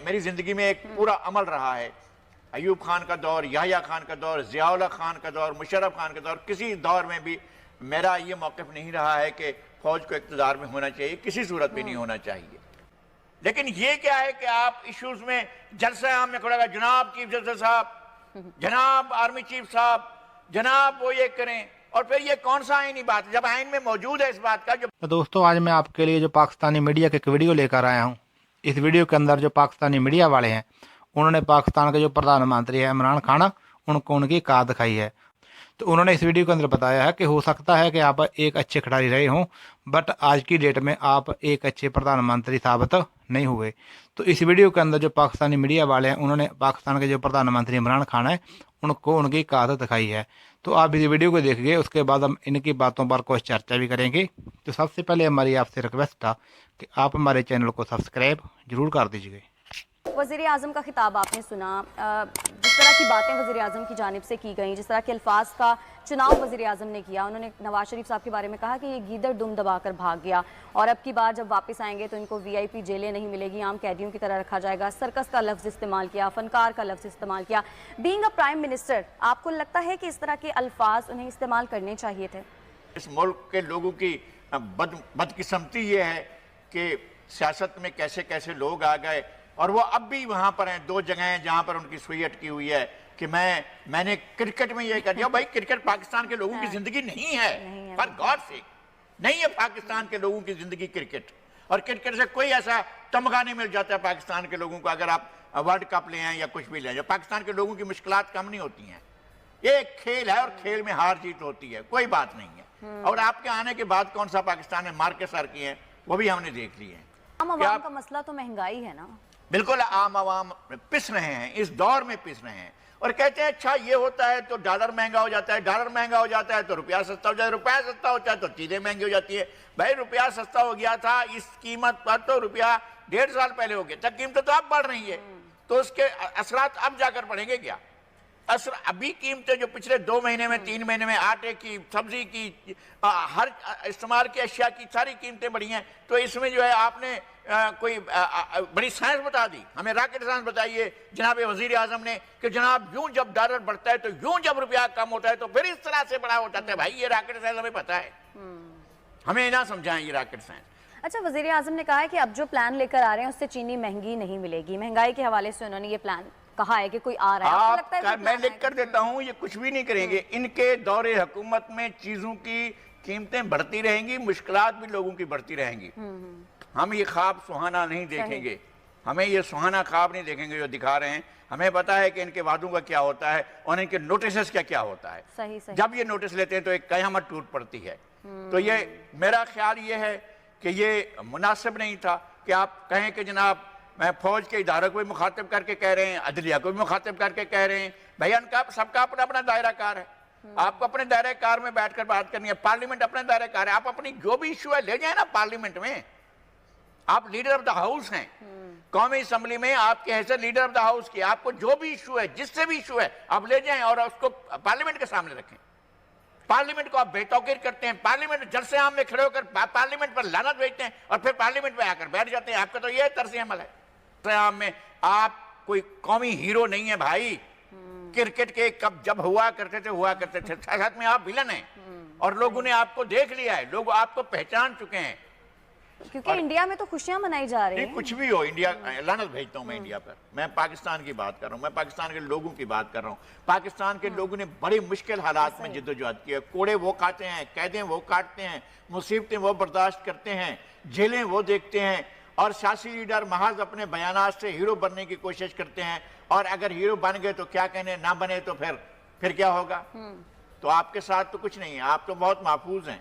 میری زندگی میں ایک پورا عمل رہا ہے، ایوب خان کا دور، یحییٰ خان کا دور، ضیاء الحق خان کا دور، مشرف خان کا دور، کسی دور میں بھی میرا یہ موقف نہیں رہا ہے کہ فوج کو اقتدار میں ہونا چاہیے، کسی صورت میں نہیں ہونا چاہیے۔ لیکن یہ کیا ہے کہ آپ ایشوز میں جلسہ عام میں کھڑا گا، جناب چیف جسٹس صاحب، جناب آرمی چیف صاحب، جناب وہ یہ کریں، اور پھر یہ کون سا آئینی بات ہے جب آئین میں موجود ہے اس بات کا جو... دوستو آج میں آپ کے لیے جو پاکستانی میڈیا کی ایک ویڈیو لے کر آیا ہوں۔ اس ویڈیو کے اندر جو پاکستانی میڈیا والے ہیں انہوں نے پاکستان کے جو پردھان منتری ہے عمران خان ان کو ان کی کار دکھائی ہے۔ تو انہوں نے اس ویڈیو کے اندر بتایا ہے کہ ہو سکتا ہے کہ آپ ایک اچھے کھلاڑی رہے ہوں، بٹ آج کی ڈیٹ میں آپ ایک اچھے پردھان منتری ثابت نہیں ہوئے۔ تو اس ویڈیو کے اندر جو پاکستانی میڈیا والے ہیں انہوں نے پاکستان کے جو پردھان منتری عمران خان ہیں ان کو ان کی کار دکھائی ہے۔ تو آپ اس ویڈیو کو دیکھیے، اس کے بعد ہم ان کی باتوں پر کچھ چرچا بھی کریں گے۔ تو سب سے پہلے ہماری آپ سے ریکویسٹ تھا کہ آپ ہمارے چینل کو سبسکرائب ضرور کر دیجیے۔ وزیر اعظم کا خطاب آپ نے سنا، جس طرح کی باتیں وزیر اعظم کی جانب سے کی گئیں، جس طرح کے الفاظ کا چناؤ وزیر اعظم نے کیا، انہوں نے نواز شریف صاحب کے بارے میں کہا کہ یہ گیدڑ دم دبا کر بھاگ گیا، اور اب کی بار جب واپس آئیں گے تو ان کو وی آئی پی جیلیں نہیں ملے گی، عام قیدیوں کی طرح رکھا جائے گا۔ سرکس کا لفظ استعمال کیا، فنکار کا لفظ استعمال کیا۔ بینگ اے پرائم منسٹر، آپ کو لگتا ہے کہ اس طرح کے الفاظ انہیں استعمال کرنے چاہیے تھے؟ اس ملک کے لوگوں کی بدقسمتی یہ ہے کہ سیاست میں کیسے کیسے لوگ آ گئے، اور وہ اب بھی وہاں پر ہیں۔ دو جگہیں ہیں جہاں پر ان کی سوئی اٹکی ہوئی ہے کہ میں نے کرکٹ میں یہ کہہ دیا۔ بھائی کرکٹ پاکستان کے لوگوں کی زندگی نہیں ہے، پر گاڈ سے نہیں ہے پاکستان کے لوگوں کی زندگی کرکٹ، اور کرکٹ سے کوئی ایسا تمغہ نہیں مل جاتا ہے پاکستان کے لوگوں کو اگر آپ ورلڈ کپ لے آئیں یا کچھ بھی لے آئیں۔ پاکستان کے لوگوں کی مشکلات کم نہیں ہوتی ہیں، یہ ایک کھیل ہے اور کھیل میں ہار جیت ہوتی ہے، کوئی بات نہیں ہے۔ اور آپ کے آنے کے بعد کون سا پاکستان نے مار کے سر کیے ہیں وہ بھی ہم نے دیکھ لیے ہیں۔ عام عوام کا مسئلہ تو مہنگائی ہے نا؟ بالکل، عام عوام پس رہے ہیں، اس دور میں پس رہے ہیں، اور کہتے ہیں اچھا یہ ہوتا ہے تو ڈالر مہنگا ہو جاتا ہے، ڈالر مہنگا ہو جاتا ہے تو روپیہ سستا ہو جاتا ہے، روپیہ سستا ہوتا ہے تو چیزیں مہنگی ہو جاتی ہے۔ بھائی روپیہ سستا ہو گیا تھا اس قیمت پر تو روپیہ 1.5 سال پہلے ہو گیا تھا، قیمتیں تو اب بڑھ رہی ہے، تو اس کے اثرات اب جا کر پڑیں گے کیا؟ ابھی قیمتیں جو پچھلے 2 مہینے میں 3 مہینے میں آٹے کی، سبزی کی، ہر استعمال کی اشیاء کی ساری قیمتیں بڑھی ہیں، تو اس میں جو ہے آپ نے کوئی بڑی سائنس بتا دی ہمیں، راکٹ سائنس بتائیے جناب وزیر اعظم نے کہ جناب یوں جب ڈالر بڑھتا ہے تو یوں جب روپیہ کم ہوتا ہے تو پھر اس طرح سے بڑا ہو جاتا ہے۔ بھائی یہ راکٹ سائنس ہمیں پتا ہے، ہمیں نہ سمجھائیں یہ راکٹ سائنس۔ اچھا، وزیر اعظم نے کہا ہے کہ اب جو پلان لے کر آ رہے ہیں اس سے چینی مہنگی نہیں ملے گی، مہنگائی کے حوالے سے انہوں نے یہ پلان کہا ہے کہ کوئی آ رہا ہے۔ میں لکھ کر دیتا ہوں، یہ کچھ بھی نہیں کریں گے، ان کے دور حکومت میں چیزوں کی قیمتیں بڑھتی رہیں گی، مشکلات بھی لوگوں کی بڑھتی رہیں گی۔ ہم یہ خواب سہانا نہیں دیکھیں گے، ہمیں یہ سہانا خواب نہیں دیکھیں گے جو دکھا رہے ہیں۔ ہمیں پتا ہے کہ ان کے وعدوں کا کیا ہوتا ہے اور ان کے نوٹسز کا کیا ہوتا ہے۔ جب یہ نوٹس لیتے ہیں تو ایک قیامت ٹوٹ پڑتی ہے۔ تو یہ میرا خیال یہ ہے کہ یہ مناسب نہیں تھا کہ آپ کہیں کہ جناب میں فوج کے اداروں کو بھی مخاطب کر کے کہہ رہے ہیں، عدلیہ کو بھی مخاطب کر کے کہہ رہے ہیں۔ بھائی ان کا سب کا اپنا اپنا دائرہ کار ہے، آپ کو اپنے دائرہ کار میں بیٹھ کر بات کرنی ہے، پارلیمنٹ اپنا دائرہ کار ہے، آپ اپنی جو بھی ایشو ہے لے جائیں نا پارلیمنٹ میں۔ آپ لیڈر آف دا ہاؤس ہیں، قومی اسمبلی میں آپ کے حیثیت لیڈر آف دا ہاؤس کی، آپ کو جو بھی ایشو ہے، جس سے بھی ایشو ہے آپ لے جائیں اور اس کو پارلیمنٹ کے سامنے رکھیں۔ پارلیمنٹ کو آپ بے توقیر کرتے ہیں، پارلیمنٹ جلسے عام میں کھڑے ہو کر پارلیمنٹ پر لعنت بھیجتے ہیں اور پھر پارلیمنٹ میں آ کر بیٹھ جاتے ہیں۔ آپ کا تو یہ طرز عمل ہے۔ جلسے عام میں آپ کوئی قومی ہیرو نہیں ہے بھائی، کرکٹ کے کب جب ہوا کرتے تھے، ساتھ میں آپ ویلن ہیں، اور لوگوں نے آپ کو دیکھ لیا ہے، لوگ آپ کو پہچان چکے ہیں۔ کیونکہ انڈیا میں تو خوشیاں منائی جا رہی ہیں۔ کچھ بھی ہو، انڈیا لعنت بھیجتا ہوں میں انڈیا پر، میں پاکستان کی بات کر رہا ہوں، میں پاکستان کے لوگوں کی بات کر رہا ہوں۔ پاکستان کے لوگوں نے بڑی مشکل حالات میں جدوجہد کی ہے، کوڑے وہ کھاتے ہیں، قیدیں وہ کاٹتے ہیں، مصیبتیں وہ برداشت کرتے ہیں، جیلیں وہ دیکھتے ہیں، اور سیاسی لیڈر محض اپنے بیانات سے ہیرو بننے کی کوشش کرتے ہیں، اور اگر ہیرو بن گئے تو کیا کہنے، نہ بنے تو پھر کیا ہوگا؟ تو آپ کے ساتھ تو کچھ نہیں ہے، آپ تو بہت محفوظ ہیں،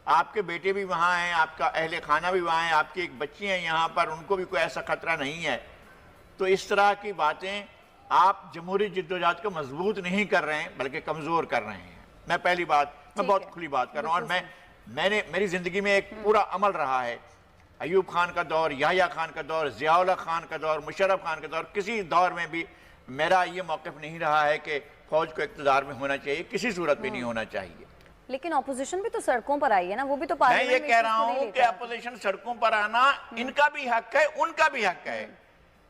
آپ کے بیٹے بھی وہاں ہیں، آپ کا اہل خانہ بھی وہاں ہیں، آپ کی ایک بچی ہیں یہاں پر، ان کو بھی کوئی ایسا خطرہ نہیں ہے۔ تو اس طرح کی باتیں آپ جمہوری جدوجہد کو مضبوط نہیں کر رہے ہیں بلکہ کمزور کر رہے ہیں۔ میں پہلی بات، میں بہت کھلی بات کر رہا ہوں، اور میری زندگی میں ایک پورا عمل رہا ہے، ایوب خان کا دور، یحییٰ خان کا دور، ضیاء الحق خان کا دور، مشرف خان کا دور، کسی دور میں بھی میرا یہ موقف نہیں رہا ہے کہ فوج کو اقتدار میں ہونا چاہیے، کسی صورت میں نہیں ہونا چاہیے۔ لیکن اپوزیشن بھی تو سڑکوں پر آئی ہے نا، وہ بھی تو پارلیمنٹ میں میں یہ کہہ رہا ہوں کہ اپوزیشن سڑکوں پر آنا ان کا بھی حق ہے، ان کا بھی حق ہے،